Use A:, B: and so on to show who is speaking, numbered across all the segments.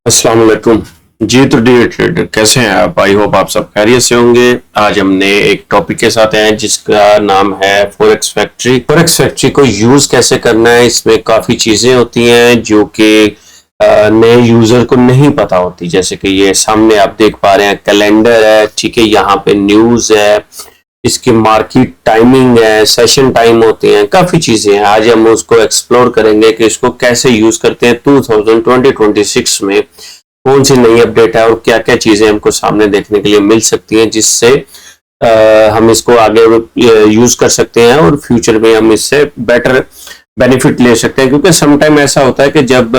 A: अस्सलाम वालेकुम जी। तो डियर ट्रेडर, कैसे हैं आप? आई होप आप सब खैरियत से होंगे। आज हमने एक टॉपिक के साथ आए हैं जिसका नाम है फॉरेक्स फैक्ट्री। फॉरेक्स फैक्ट्री को यूज कैसे करना है, इसमें काफी चीजें होती हैं जो कि नए यूजर को नहीं पता होती। जैसे कि ये सामने आप देख पा रहे हैं, कैलेंडर है, ठीक है, यहाँ पे न्यूज है, इसकी मार्केट टाइमिंग है, सेशन टाइम होते हैं, काफी चीजें हैं। आज हम उसको एक्सप्लोर करेंगे कि इसको कैसे यूज करते हैं 2026 में, कौन सी नई अपडेट है और क्या क्या चीजें हमको सामने देखने के लिए मिल सकती हैं, जिससे हम इसको आगे यूज कर सकते हैं और फ्यूचर में हम इससे बेटर बेनिफिट ले सकते हैं। क्योंकि समटाइम ऐसा होता है कि जब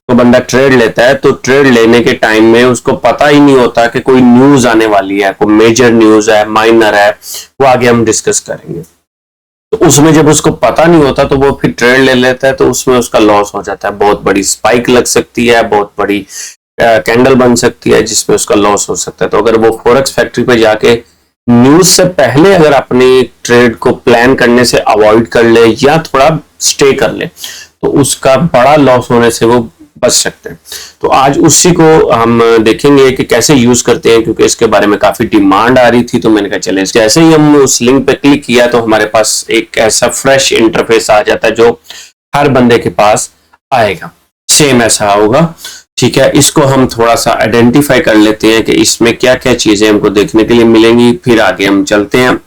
A: तो बंदा ट्रेड लेता है तो ट्रेड लेने के टाइम में उसको पता ही नहीं होता कि कोई न्यूज आने वाली है, कोई मेजर न्यूज है, माइनर है, वो आगे हम डिस्कस करेंगे। तो उसमें जब उसको पता नहीं होता तो वो फिर ट्रेड ले लेता है, तो उसमें उसका लॉस हो जाता है। बहुत बड़ी स्पाइक लग सकती है, बहुत बड़ी कैंडल बन सकती है जिसमें उसका लॉस हो सकता है। तो अगर वो फॉरेक्स फैक्ट्री पे जाके न्यूज से पहले अगर अपनी ट्रेड को प्लान करने से अवॉइड कर ले या थोड़ा स्टे कर ले, तो उसका बड़ा लॉस होने से वो बच सकते हैं। तो आज उसी को हम देखेंगे कि कैसे यूज करते हैं, क्योंकि इसके बारे में काफी डिमांड आ रही थी। तो मैंने कहा चले, जैसे ही हम उस लिंक पे क्लिक किया तो हमारे पास एक ऐसा फ्रेश इंटरफेस आ जाता है जो हर बंदे के पास आएगा, सेम ऐसा होगा। ठीक है, इसको हम थोड़ा सा आइडेंटिफाई कर लेते हैं कि इसमें क्या क्या चीजें हमको देखने के लिए मिलेंगी, फिर आगे हम चलते हैं।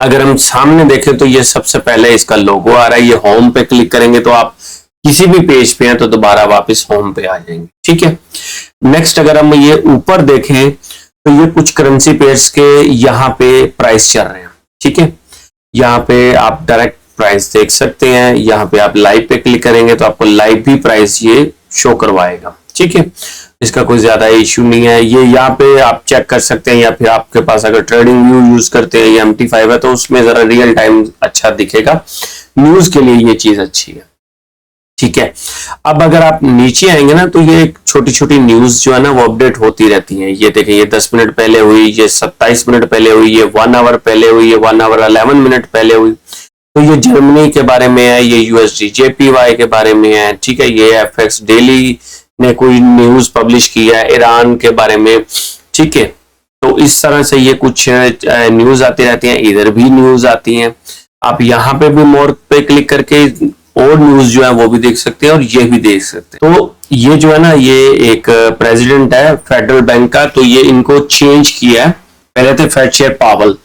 A: अगर हम सामने देखें तो ये सबसे पहले इसका लोगो आ रहा है। ये होम पे क्लिक करेंगे तो आप किसी भी पेज पे हैं तो दोबारा वापस होम पे आ जाएंगे। ठीक है, नेक्स्ट अगर हम ये ऊपर देखें तो ये कुछ करेंसी पेयर्स के यहाँ पे प्राइस चल रहे हैं। ठीक है, यहाँ पे आप डायरेक्ट प्राइस देख सकते हैं। यहाँ पे आप लाइव पे क्लिक करेंगे तो आपको लाइव भी प्राइस ये शो करवाएगा। ठीक है, इसका कोई ज्यादा इश्यू नहीं है। ये यहाँ पे आप चेक कर सकते हैं, या फिर आपके पास अगर ट्रेडिंग व्यू यूज करते हैं या MT5 है तो उसमें जरा रियल टाइम अच्छा दिखेगा। न्यूज के लिए ये चीज अच्छी है। ठीक है, अब अगर आप नीचे आएंगे ना तो ये छोटी छोटी न्यूज जो है ना वो अपडेट होती रहती हैं। ये देखें, ये 10 मिनट पहले हुई, ये 27 मिनट पहले हुई, ये 1 आवर पहले हुई, ये 1 आवर 11 मिनट पहले हुई। तो ये जर्मनी के बारे में है, ये USD JPY के बारे में है। ठीक है, ये FX डेली ने कोई न्यूज पब्लिश किया है ईरान के बारे में। ठीक है, तो इस तरह से ये कुछ न्यूज आती रहती हैं, इधर भी न्यूज आती हैं। आप यहाँ पे भी मोर पे क्लिक करके और न्यूज जो है वो भी देख सकते हैं और ये भी देख सकते हैं। तो ये जो है ना, ये एक प्रेसिडेंट है फेडरल बैंक का, तो ये इनको चेंज किया है। पहले थे फेड चेयर पावल,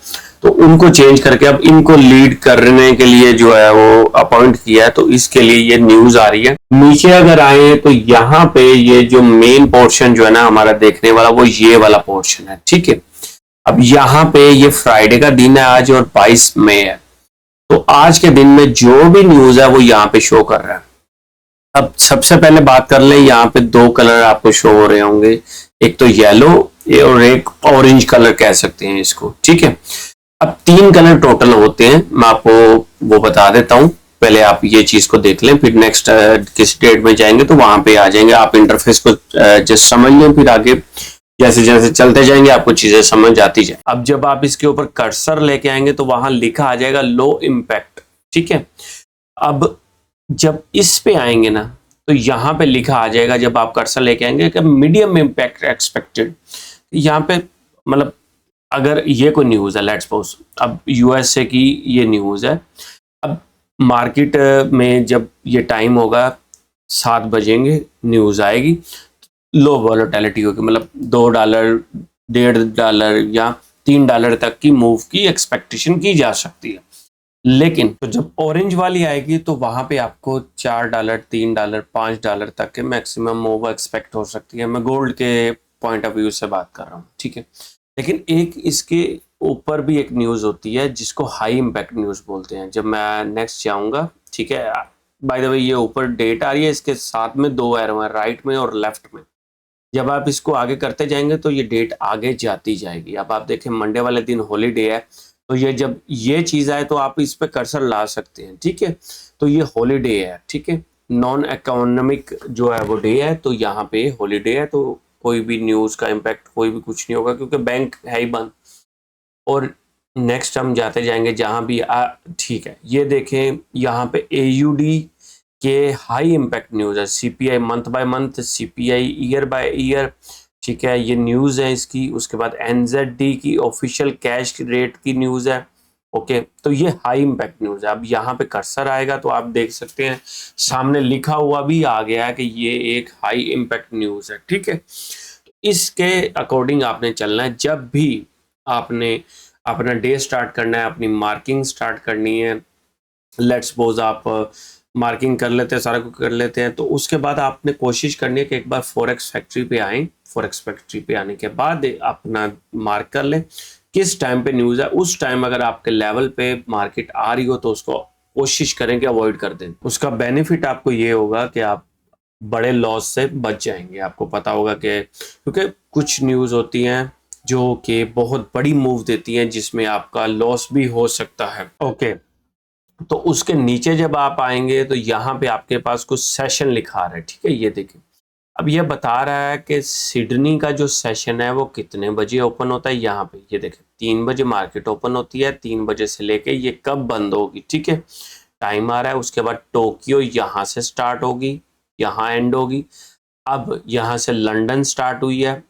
A: तो उनको चेंज करके अब इनको लीड करने के लिए जो है वो अपॉइंट किया है। तो इसके लिए ये न्यूज आ रही है। नीचे अगर आए तो यहाँ पे ये जो मेन पोर्शन जो है ना हमारा देखने वाला, वो ये वाला पोर्शन है। ठीक है, अब यहाँ पे ये फ्राइडे का दिन है आज और 22 मई है। तो आज के दिन में जो भी न्यूज है वो यहाँ पे शो कर रहा है। अब सबसे पहले बात कर लें, यहाँ पे दो कलर आपको शो हो रहे होंगे, एक तो येलो और एक ऑरेंज कलर कह सकते हैं इसको। ठीक है, अब 3 कलर टोटल होते हैं, मैं आपको वो बता देता हूँ। पहले आप ये चीज को देख लें, फिर नेक्स्ट किस डेट में जाएंगे तो वहां पे आ जाएंगे। आप इंटरफेस को जस्ट समझ लें, फिर आगे जैसे जैसे चलते जाएंगे आपको चीजें समझ आती जाए। अब जब आप इसके ऊपर कर्सर लेके आएंगे तो वहां लिखा आ जाएगा लो इम्पैक्ट। ठीक है, अब जब इस पे आएंगे ना तो यहाँ पे लिखा आ जाएगा, जब आप कर्सर लेके आएंगे कि मीडियम इम्पैक्ट एक्सपेक्टेड। यहाँ पे मतलब अगर ये कोई न्यूज है, लेट्स सपोज अब USA की ये न्यूज है, अब मार्केट में जब ये टाइम होगा 7 बजेंगे, न्यूज आएगी, लो वॉलेटिलिटी होगी, मतलब $2, $1.5 या $3 तक की मूव की एक्सपेक्टेशन की जा सकती है। लेकिन तो जब ऑरेंज वाली आएगी तो वहां पे आपको $4, $3, $5 तक के मैक्सिमम मूव एक्सपेक्ट हो सकती है। मैं गोल्ड के पॉइंट ऑफ व्यू से बात कर रहा हूँ। ठीक है, लेकिन एक इसके ऊपर भी एक न्यूज होती है जिसको हाई इम्पैक्ट न्यूज बोलते हैं। जब मैं नेक्स्ट जाऊंगा, ठीक है, बाय द वे ये ऊपर डेट आ रही है, इसके साथ में 2 एरो है, राइट में और लेफ्ट में। जब आप इसको आगे करते जाएंगे तो ये डेट आगे जाती जाएगी। अब आप देखें मंडे वाले दिन हॉलीडे है, तो ये जब ये चीज आए तो आप इस पे कर्सर ला सकते हैं। ठीक है, तो ये हॉलीडे है। ठीक है, नॉन इकोनॉमिक जो है वो डे है, तो यहाँ पे हॉलीडे है, तो कोई भी न्यूज का इम्पैक्ट कोई भी कुछ नहीं होगा क्योंकि बैंक है ही बंद। और नेक्स्ट हम जाते जाएंगे जहां भी ठीक है, ये देखें यहाँ पे AUD के हाई इम्पैक्ट न्यूज़ है। CPI month by month, CPI year by year, ठीक है, ये न्यूज़ है इसकी। उसके बाद एनजेडी की ऑफिशियल कैश रेट की न्यूज़ है। ओके, तो ये हाई इम्पैक्ट न्यूज़ है। अब यहाँ पे कर्सर आएगा तो आप देख सकते हैं सामने लिखा हुआ भी आ गया है कि ये एक हाई इम्पैक्ट न्यूज़ है, ठीक है। इसके अकॉर्डिंग आपने चलना है। जब भी आपने अपना डे स्टार्ट करना है, अपनी मार्किंग स्टार्ट करनी है, लेट्स सपोज आप मार्किंग कर लेते हैं, सारा कुछ कर लेते हैं, तो उसके बाद आपने कोशिश करनी है कि एक बार फॉरेक्स फैक्ट्री पे आए। फॉरेक्स फैक्ट्री पे आने के बाद अपना मार्क कर लें किस टाइम पे न्यूज़ है। उस टाइम अगर आपके लेवल पे मार्केट आ रही हो तो उसको कोशिश करें कि अवॉइड कर दें। उसका बेनिफिट आपको ये होगा कि आप बड़े लॉस से बच जाएंगे। आपको पता होगा कि क्योंकि कुछ न्यूज़ होती हैं जो कि बहुत बड़ी मूव देती हैं जिसमें आपका लॉस भी हो सकता है। ओके, तो उसके नीचे जब आप आएंगे तो यहाँ पे आपके पास कुछ सेशन लिखा रहा है, ठीक है, ये देखिए। अब ये बता रहा है कि सिडनी का जो सेशन है वो कितने बजे ओपन होता है। यहाँ पे ये देखिए 3 बजे मार्केट ओपन होती है, 3 बजे से लेके ये कब बंद होगी, ठीक है, टाइम आ रहा है। उसके बाद टोक्यो यहाँ से स्टार्ट होगी, यहाँ एंड होगी। अब यहाँ से लंदन स्टार्ट हुई है,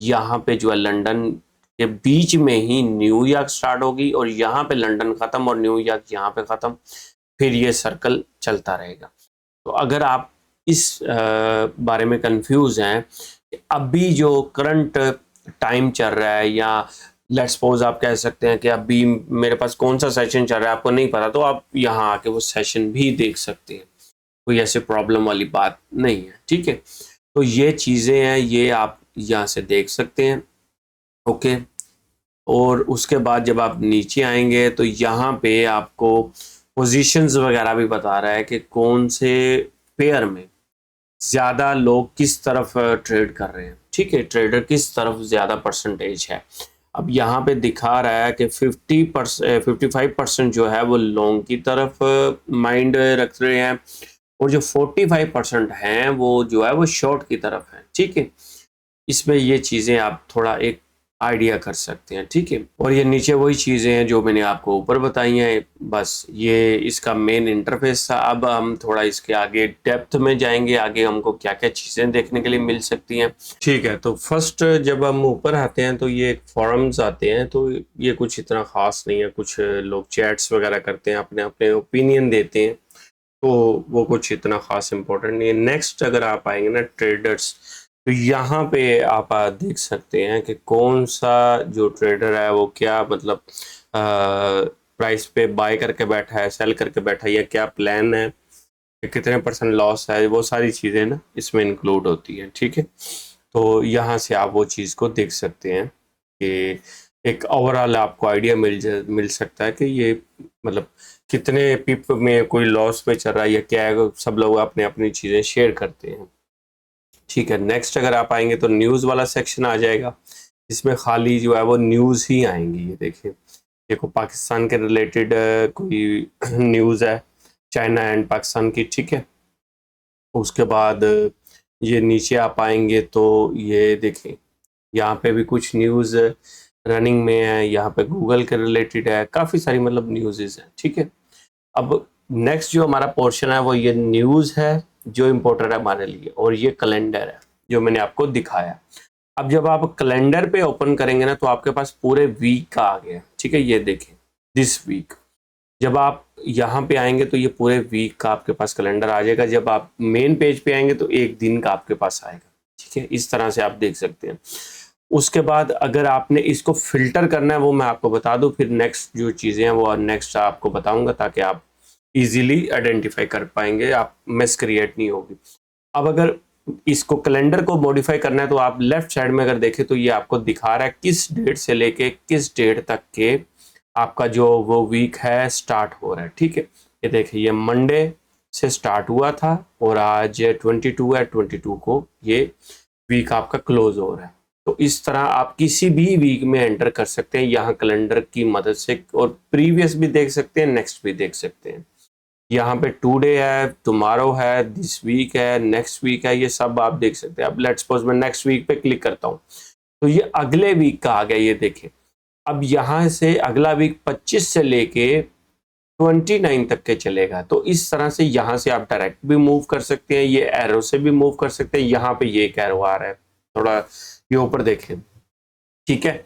A: यहाँ पे जो है लंदन के बीच में ही न्यूयॉर्क स्टार्ट होगी और यहाँ पे लंदन खत्म और न्यूयॉर्क यहाँ पे खत्म। फिर ये सर्कल चलता रहेगा। तो अगर आप इस बारे में कंफ्यूज हैं अभी जो करंट टाइम चल रहा है, या लेट्स सपोज आप कह सकते हैं कि अभी मेरे पास कौन सा सेशन चल रहा है आपको नहीं पता, तो आप यहाँ आके वो सेशन भी देख सकते हैं। कोई ऐसे प्रॉब्लम वाली बात नहीं है, ठीक है। तो ये चीज़ें हैं, ये आप यहाँ से देख सकते हैं। ओके, और उसके बाद जब आप नीचे आएंगे तो यहाँ पे आपको पोजीशंस वगैरह भी बता रहा है कि कौन से पेयर में ज़्यादा लोग किस तरफ ट्रेड कर रहे हैं, ठीक है, ट्रेडर किस तरफ ज़्यादा परसेंटेज है। अब यहाँ पे दिखा रहा है कि 55% जो है वो लॉन्ग की तरफ माइंड रख रहे हैं और जो 45% हैं वो जो है वो शॉर्ट की तरफ है, ठीक है। इसमें ये चीज़ें आप थोड़ा एक आइडिया कर सकते हैं, ठीक है। और ये नीचे वही चीज़ें हैं जो मैंने आपको ऊपर बताई हैं, बस ये इसका मेन इंटरफेस था। अब हम थोड़ा इसके आगे डेप्थ में जाएंगे, आगे हमको क्या क्या चीज़ें देखने के लिए मिल सकती हैं, ठीक है। तो फर्स्ट जब हम ऊपर आते हैं तो ये एक फॉरम्स आते हैं, तो ये कुछ इतना ख़ास नहीं है। कुछ लोग चैट्स वगैरह करते हैं, अपने अपने ओपिनियन देते हैं, तो वो कुछ इतना ख़ास इम्पोर्टेंट नहीं है। नेक्स्ट अगर आप आएंगे ना ट्रेडर्स, तो यहाँ पे आप देख सकते हैं कि कौन सा जो ट्रेडर है वो क्या मतलब प्राइस पे बाय करके बैठा है, सेल करके बैठा है, या क्या प्लान है, कितने % लॉस है, वो सारी चीज़ें ना इसमें इंक्लूड होती हैं, ठीक है। तो यहाँ से आप वो चीज़ को देख सकते हैं कि एक ओवरऑल आपको आइडिया मिल सकता है कि ये मतलब कितने पिप में कोई लॉस में चल रहा है या क्या है। सब लोग अपने अपनी चीज़ें शेयर करते हैं, ठीक है। नेक्स्ट अगर आप आएंगे तो न्यूज़ वाला सेक्शन आ जाएगा, इसमें खाली जो है वो न्यूज़ ही आएंगी। ये देखिए, देखो पाकिस्तान के रिलेटेड कोई न्यूज़ है, चाइना एंड पाकिस्तान की, ठीक है। उसके बाद ये नीचे आप आएंगे तो ये देखें यहाँ पे भी कुछ न्यूज़ रनिंग में है, यहाँ पे गूगल के रिलेटेड है, काफ़ी सारी मतलब न्यूज़ हैं, ठीक है। अब नेक्स्ट जो हमारा पोर्शन है वो ये न्यूज़ है जो इम्पोर्टेंट है हमारे लिए, और ये कैलेंडर है जो मैंने आपको दिखाया। अब जब आप कैलेंडर पे ओपन करेंगे ना तो आपके पास पूरे वीक का आ गया, ठीक है। ये देखें दिस वीक, जब आप यहाँ पे आएंगे तो ये पूरे वीक का आपके पास कैलेंडर आ जाएगा। जब आप मेन पेज पे आएंगे तो एक दिन का आपके पास आएगा, ठीक है। इस तरह से आप देख सकते हैं। उसके बाद अगर आपने इसको फिल्टर करना है वो मैं आपको बता दूं, फिर नेक्स्ट जो चीज़ें हैं वो नेक्स्ट आपको बताऊंगा ताकि आप इजीली आइडेंटिफाई कर पाएंगे, आप मिस क्रिएट नहीं होगी। अब अगर इसको कैलेंडर को मॉडिफाई करना है तो आप लेफ्ट साइड में अगर देखें तो ये आपको दिखा रहा है किस डेट से लेके किस डेट तक के आपका जो वो वीक है स्टार्ट हो रहा है, ठीक है। ये देखिए ये मंडे से स्टार्ट हुआ था और आज 22 है, 22 को ये वीक आपका क्लोज हो रहा है। तो इस तरह आप किसी भी वीक में एंटर कर सकते हैं यहाँ कैलेंडर की मदद से, और प्रीवियस भी देख सकते हैं, नेक्स्ट भी देख सकते हैं। यहाँ पे टुडे है, टुमारो है, दिस वीक है, नेक्स्ट वीक है, ये सब आप देख सकते हैं। अब लेट्स सपोज मैं नेक्स्ट वीक पे क्लिक करता हूँ तो ये अगले वीक का आ गया। ये देखें अब यहाँ से अगला वीक 25 से लेके 29 तक के चलेगा। तो इस तरह से यहाँ से आप डायरेक्ट भी मूव कर सकते हैं, ये एरो से भी मूव कर सकते हैं। यहाँ पे ये एक एरो आ रहा है, थोड़ा ये ऊपर देखें, ठीक है।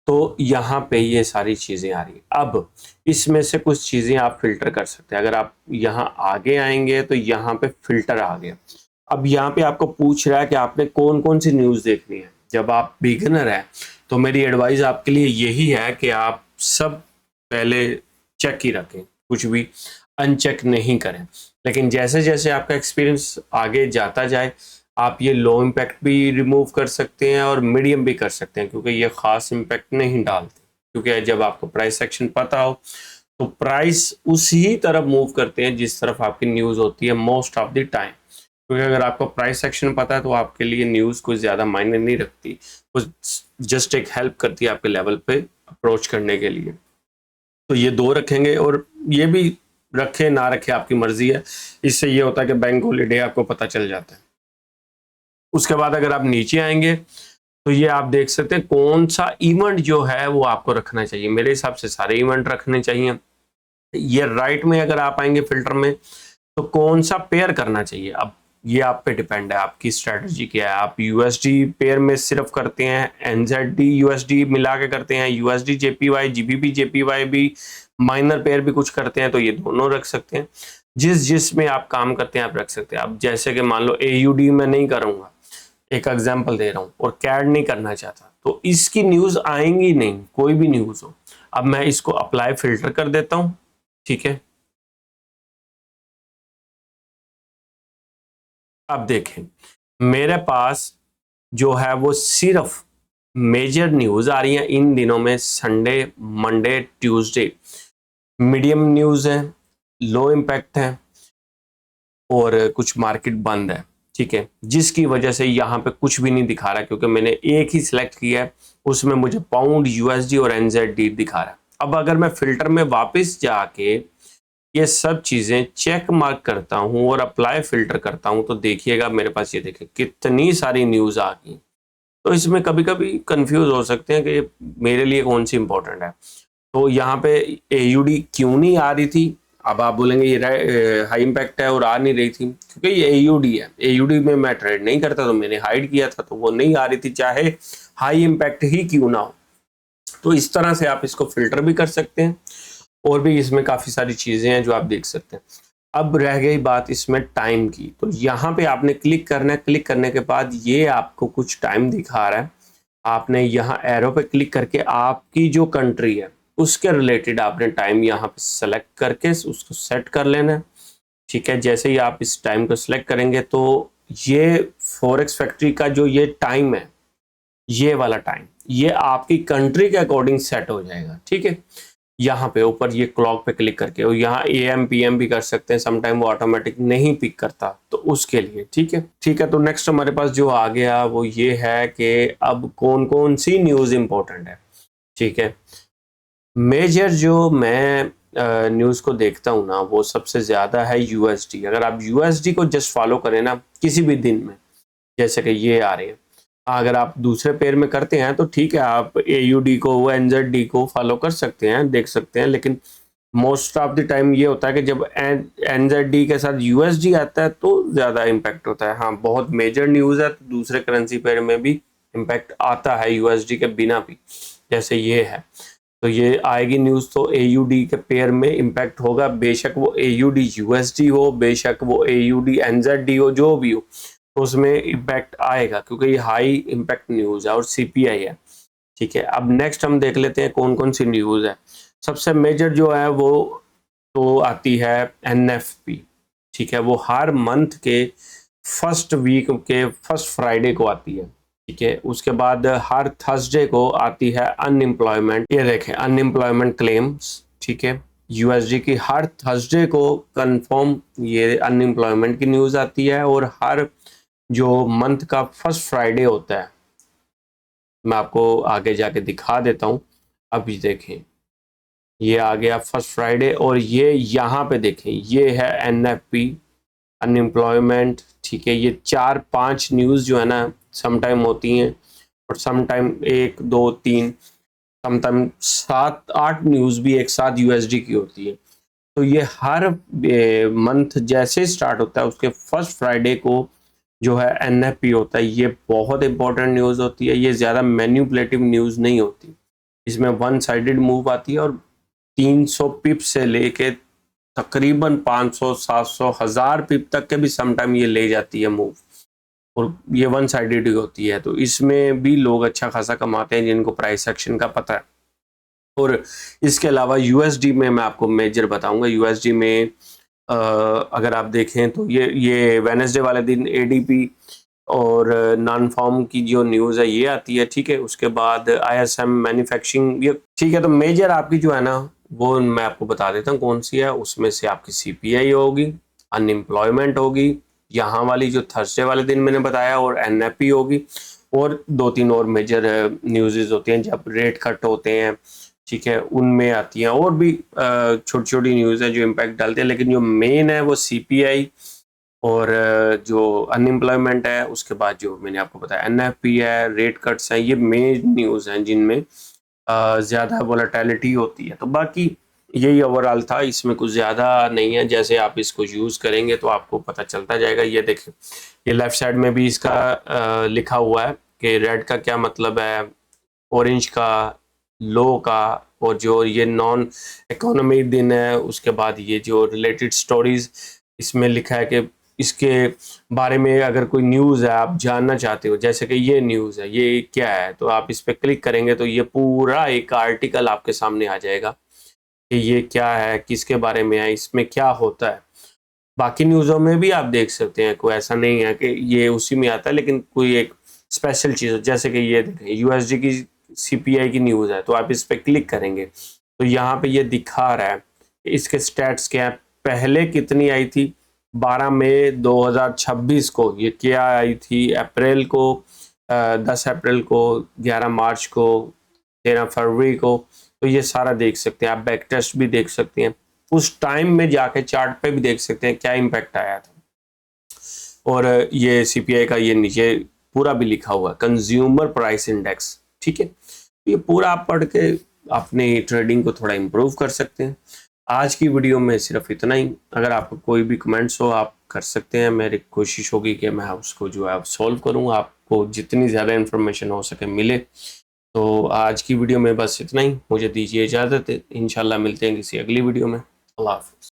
A: तो यहाँ पे ये सारी चीजें आ रही है। अब इसमें से कुछ चीजें आप फिल्टर कर सकते हैं। अगर आप यहाँ आगे आएंगे तो यहाँ पे फिल्टर आ गया। अब यहाँ पे आपको पूछ रहा है कि आपने कौन कौन सी न्यूज देखनी है। जब आप बिगिनर है तो मेरी एडवाइस आपके लिए यही है कि आप सब पहले चेक ही रखें, कुछ भी अनचेक नहीं करें। लेकिन जैसे जैसे आपका एक्सपीरियंस आगे जाता जाए, आप ये लो इम्पैक्ट भी रिमूव कर सकते हैं और मीडियम भी कर सकते हैं, क्योंकि ये खास इम्पैक्ट नहीं डालते। क्योंकि जब आपको प्राइस सेक्शन पता हो तो प्राइस उसी तरफ मूव करते हैं जिस तरफ आपकी न्यूज होती है मोस्ट ऑफ द टाइम। क्योंकि अगर आपको प्राइस सेक्शन पता है तो आपके लिए न्यूज कुछ ज्यादा मायने नहीं रखती, कुछ जस्ट एक हेल्प करती है आपके लेवल पे अप्रोच करने के लिए। तो ये दो रखेंगे, और ये भी रखे ना रखे आपकी मर्जी है। इससे ये होता है कि बैंक हॉलीडे आपको पता चल जाता है। उसके बाद अगर आप नीचे आएंगे तो ये आप देख सकते हैं कौन सा इवेंट जो है वो आपको रखना चाहिए। मेरे हिसाब से सारे इवेंट रखने चाहिए। ये राइट में अगर आप आएंगे फिल्टर में तो कौन सा पेयर करना चाहिए, अब ये आप पे डिपेंड है, आपकी स्ट्रेटजी क्या है। आप यूएसडी पेयर में सिर्फ करते हैं, एनजेडी यूएसडी मिला के करते हैं, यूएसडी जेपीवाई, जीबीपी जेपीवाई भी माइनर पेयर भी कुछ करते हैं, तो ये दोनों रख सकते हैं। जिसमें आप काम करते हैं आप रख सकते हैं। अब जैसे कि मान लो एयूडी में नहीं करूंगा, एक एग्जांपल दे रहा हूं, और कैड नहीं करना चाहता, तो इसकी न्यूज आएंगी नहीं, कोई भी न्यूज हो। अब मैं इसको अप्लाई फिल्टर कर देता हूं, ठीक है। अब देखें मेरे पास जो है वो सिर्फ मेजर न्यूज आ रही है इन दिनों में, Sunday, Monday, Tuesday. Medium news है, लो इम्पैक्ट है, और कुछ मार्केट बंद है, ठीक है। जिसकी वजह से यहाँ पे कुछ भी नहीं दिखा रहा, क्योंकि मैंने एक ही सिलेक्ट किया है, उसमें मुझे पाउंड, यूएसडी और एनजेडी दिखा रहा है। अब अगर मैं फिल्टर में वापस जाके ये सब चीजें चेक मार्क करता हूं और अप्लाई फिल्टर करता हूं, तो देखिएगा मेरे पास ये देखिए कितनी सारी न्यूज आ गई। तो इसमें कभी कभी कंफ्यूज हो सकते हैं कि मेरे लिए कौन सी इंपॉर्टेंट है। तो यहाँ पे एयूडी क्यों नहीं आ रही थी, अब आप बोलेंगे ये हाई इम्पैक्ट है और आ नहीं रही थी, क्योंकि ये एयूडी है। एयूडी में मैं ट्रेड नहीं करता, तो मैंने हाइड किया था, तो वो नहीं आ रही थी, चाहे हाई इम्पैक्ट ही क्यों ना हो। तो इस तरह से आप इसको फिल्टर भी कर सकते हैं, और भी इसमें काफी सारी चीजें हैं जो आप देख सकते हैं। अब रह गई बात इसमें टाइम की, तो यहाँ पे आपने क्लिक करना है। क्लिक करने के बाद ये आपको कुछ टाइम दिखा रहा है। आपने यहाँ एरो पे क्लिक करके आपकी जो कंट्री है उसके रिलेटेड आपने टाइम यहाँ पे सेलेक्ट करके उसको सेट कर लेना है, ठीक है। जैसे ही आप इस टाइम को सिलेक्ट करेंगे तो ये फॉरेक्स फैक्ट्री का जो ये टाइम है, ये वाला टाइम, ये आपकी कंट्री के अकॉर्डिंग सेट हो जाएगा, ठीक है। यहाँ पे ऊपर ये क्लॉक पे क्लिक करके, और यहाँ AM PM भी कर सकते हैं, समटाइम वो ऑटोमेटिक नहीं पिक करता, तो उसके लिए ठीक है। ठीक है, तो नेक्स्ट हमारे पास जो आ गया वो ये है कि अब कौन कौन सी न्यूज इंपॉर्टेंट है, ठीक है। मेजर जो मैं न्यूज को देखता हूँ ना, वो सबसे ज्यादा है यूएसडी। अगर आप यूएसडी को जस्ट फॉलो करें ना किसी भी दिन में, जैसे कि ये आ रहे हैं, अगर आप दूसरे पेयर में करते हैं तो ठीक है, आप एयूडी को, एनजेडी को फॉलो कर सकते हैं, देख सकते हैं। लेकिन मोस्ट ऑफ द टाइम ये होता है कि जब एनजेडी के साथ यूएसडी आता है तो ज्यादा इम्पैक्ट होता है। हाँ, बहुत मेजर न्यूज है तो दूसरे करेंसी पेयर में भी इम्पैक्ट आता है यूएसडी के बिना भी, जैसे ये है। तो ये आएगी न्यूज तो एयूडी के पेयर में इम्पैक्ट होगा, बेशक वो एयूडी यूएसडी हो, बेशक वो एयूडी एनजेडी हो, जो भी हो, तो उसमें इम्पैक्ट आएगा, क्योंकि ये हाई इम्पैक्ट न्यूज है और सीपीआई है, ठीक है। अब नेक्स्ट हम देख लेते हैं कौन कौन सी न्यूज है। सबसे मेजर जो है वो तो आती है एनएफपी, ठीक है। वो हर मंथ के फर्स्ट वीक के फर्स्ट फ्राइडे को आती है, ठीक है। उसके बाद हर थर्सडे को आती है अनएम्प्लॉयमेंट, ये देखें अनएम्प्लॉयमेंट क्लेम्स, ठीक है। यूएसडी की हर थर्सडे को कंफर्म ये अनएम्प्लॉयमेंट की न्यूज आती है, और हर जो मंथ का फर्स्ट फ्राइडे होता है, मैं आपको आगे जाके दिखा देता हूं। अभी देखें ये आ गया फर्स्ट फ्राइडे, और ये यहाँ पे देखें ये है एनएफपी अनएम्प्लॉयमेंट, ठीक है। ये 4-5 न्यूज जो है ना समटाइम होती हैं, और समटाइम 1-2-3 समटाइम 7-8 न्यूज भी एक साथ यूएसडी की होती है। तो ये हर मंथ जैसे स्टार्ट होता है उसके फर्स्ट फ्राइडे को जो है एनएफपी होता है। ये बहुत इंपॉर्टेंट न्यूज़ होती है, ये ज़्यादा मैन्युपुलेटिव न्यूज़ नहीं होती। इसमें वन साइडेड मूव आती है और 300 पिप से लेके तकरीबन 500, 700, 1000 पिप तक के भी समटाइम ये ले जाती है मूव, और ये वन साइडेड होती है। तो इसमें भी लोग अच्छा खासा कमाते हैं जिनको प्राइस एक्शन का पता है। और इसके अलावा यूएसडी में मैं आपको मेजर बताऊंगा। यूएसडी में अगर आप देखें तो ये वेडनेसडे वाले दिन एडीपी और नॉन फॉर्म की जो न्यूज़ है ये आती है, ठीक है। उसके बाद आईएसएम मैन्युफैक्चरिंग, ये ठीक है। तो मेजर आपकी जो है ना वो मैं आपको बता देता हूँ कौन सी है। उसमें से आपकी सीपीआई होगी, अनएम्प्लॉयमेंट होगी, यहाँ वाली जो थर्सडे वाले दिन मैंने बताया, और एनएफपी होगी, और 2-3 और मेजर न्यूज़ होती हैं जब रेट कट होते हैं, ठीक है, उनमें आती हैं। और भी छोटी छोटी न्यूज़ है जो इम्पैक्ट डालते हैं, लेकिन जो मेन है वो सीपीआई और जो अनएम्प्लॉयमेंट है, उसके बाद जो मैंने आपको बताया एनएफपी है, रेट कट्स हैं, ये मेन न्यूज़ हैं जिनमें ज़्यादा वोलेटिलिटी होती है। तो बाकी यही ओवरऑल था, इसमें कुछ ज़्यादा नहीं है। जैसे आप इसको यूज़ करेंगे तो आपको पता चलता जाएगा। ये देखें, ये लेफ्ट साइड में भी इसका लिखा हुआ है कि रेड का क्या मतलब है, ऑरेंज का, लो का, और जो ये नॉन इकोनॉमी दिन है उसके बाद ये जो रिलेटेड स्टोरीज इसमें लिखा है कि इसके बारे में अगर कोई न्यूज़ है आप जानना चाहते हो, जैसे कि ये न्यूज़ है, ये क्या है, तो आप इस पर क्लिक करेंगे तो ये पूरा एक आर्टिकल आपके सामने आ जाएगा कि ये क्या है, किसके बारे में है, इसमें क्या होता है। बाकी न्यूज़ों में भी आप देख सकते हैं, कोई ऐसा नहीं है कि ये उसी में आता है, लेकिन कोई एक स्पेशल चीज़, जैसे कि ये देखें यूएसडी की सीपीआई की न्यूज़ है, तो आप इस पर क्लिक करेंगे तो यहाँ पे ये दिखा रहा है इसके स्टैट्स क्या है, पहले कितनी आई थी 12 मई 2026 को, ये क्या आई थी अप्रैल को, 10 अप्रैल को, 11 मार्च को, 13 फरवरी को। तो ये सारा देख सकते हैं आप, बैक टेस्ट भी देख सकते हैं, उस टाइम में जाके चार्ट पे भी देख सकते हैं क्या इम्पैक्ट आया था। और ये सीपीआई का ये नीचे पूरा भी लिखा हुआ है, कंज्यूमर प्राइस इंडेक्स, ठीक है। ये पूरा आप पढ़ के अपनी ट्रेडिंग को थोड़ा इम्प्रूव कर सकते हैं। आज की वीडियो में सिर्फ इतना ही। अगर आपको कोई भी कमेंट्स हो आप कर सकते हैं, मेरी कोशिश होगी कि मैं उसको जो है सॉल्व करूँ, आपको जितनी ज़्यादा इन्फॉर्मेशन हो सके मिले। तो आज की वीडियो में बस इतना ही, मुझे दीजिए इजाज़त, इंशाल्लाह मिलते हैं किसी अगली वीडियो में। अल्लाह हाफ़िज़।